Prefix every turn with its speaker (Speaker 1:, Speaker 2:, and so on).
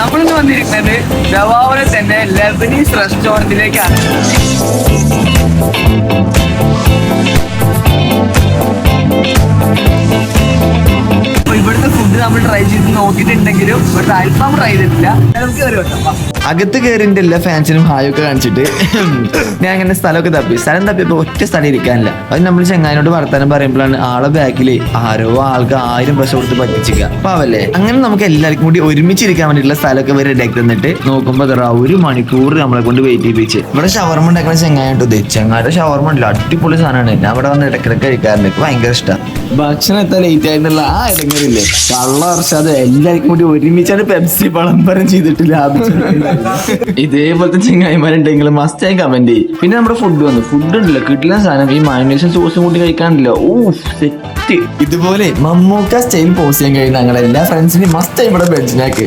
Speaker 1: നമ്മളിന്ന് വന്നിരിക്കുന്നത് ദവാവൂരിലെ തന്നെ ലെബനീസ് റെസ്റ്റോറന്റിലേക്കാണ്. ഇവിടുത്തെ ഫുഡ് നമ്മൾ ട്രൈ ചെയ്ത് നോക്കിയിട്ടുണ്ടെങ്കിലും ഇവിടുത്തെ അൽഫാം ട്രൈ ചെയ്തിട്ടില്ല. നമുക്ക് കയറി വെക്കാം.
Speaker 2: അകത്ത് കയറിന്റെ എല്ലാ ഫാൻസിനും ഹായൊക്കെ കാണിച്ചിട്ട് ഞാൻ അങ്ങനെ സ്ഥലമൊക്കെ തപ്പിയപ്പോ ഒറ്റ സ്ഥലം ഇരിക്കാനില്ല. അത് നമ്മൾ ചെങ്ങായിനോട് വർത്താനം പറയുമ്പോഴാണ് ആളെ ബാക്കില് ആരോ ആൾക്ക് 1000 പൈസ കൊടുത്ത് പറ്റിച്ചിരിക്കുക. പാവല്ലേ. അങ്ങനെ നമുക്ക് എല്ലാവർക്കും കൂടി ഒരുമിച്ചിരിക്കാൻ വേണ്ടിയിട്ടുള്ള സ്ഥലമൊക്കെ വരെ റെഡിയാക്കി തന്നിട്ട് നോക്കുമ്പോ 1 മണിക്കൂർ നമ്മളെ കൊണ്ട് വെയിറ്റ് ചെയ്യിപ്പിച്ച്. ഇവിടെ ഷവർമ ഉണ്ടാക്കുന്ന ചെങ്ങായിട്ടോ. ചെങ്ങായിട്ട് ഷവർമ ഉണ്ടല്ലോ, അടിപൊളി സാധനമാണ്. ഞാൻ ഇവിടെ വന്ന് ഇടയ്ക്കിടയ്ക്ക് കഴിക്കാറുണ്ട്. എനിക്ക് ഭയങ്കര ഇഷ്ടം. ഭക്ഷണം എത്താൻ ലേറ്റ് ആയിട്ടുള്ള ആ ഇടങ്ങളില്ലേ കള്ള വർഷാതെ എല്ലാവർക്കും കൂടി ഒരുമിച്ചാണ് പെപ്സി പളംബരം ചെയ്തിട്ട് ലാഭിച്ചിട്ടുണ്ട്. ഇതേപോലത്തെ ചെങ്ങായിമാരുണ്ടെങ്കിൽ മസ്റ്റ് ആയി കമന്റ് ചെയ്യും. പിന്നെ നമ്മുടെ ഫുഡ് ഉണ്ടല്ലോ കിട്ടില്ല സാധനം. ഈ മയോണൈസും സോസും കൂടി കഴിക്കാണ്ടല്ലോ, സെറ്റ്. ഇതുപോലെ മമ്മൂക്ക സ്റ്റൈൽ പോസ്റ്റ് ചെയ്യാൻ കഴിയുന്ന ഞങ്ങളെ എല്ലാ ഫ്രണ്ട്സിനെയും മസ്റ്റ് ആയി ഇവിടെ ബെഞ്ചിനാക്ക്.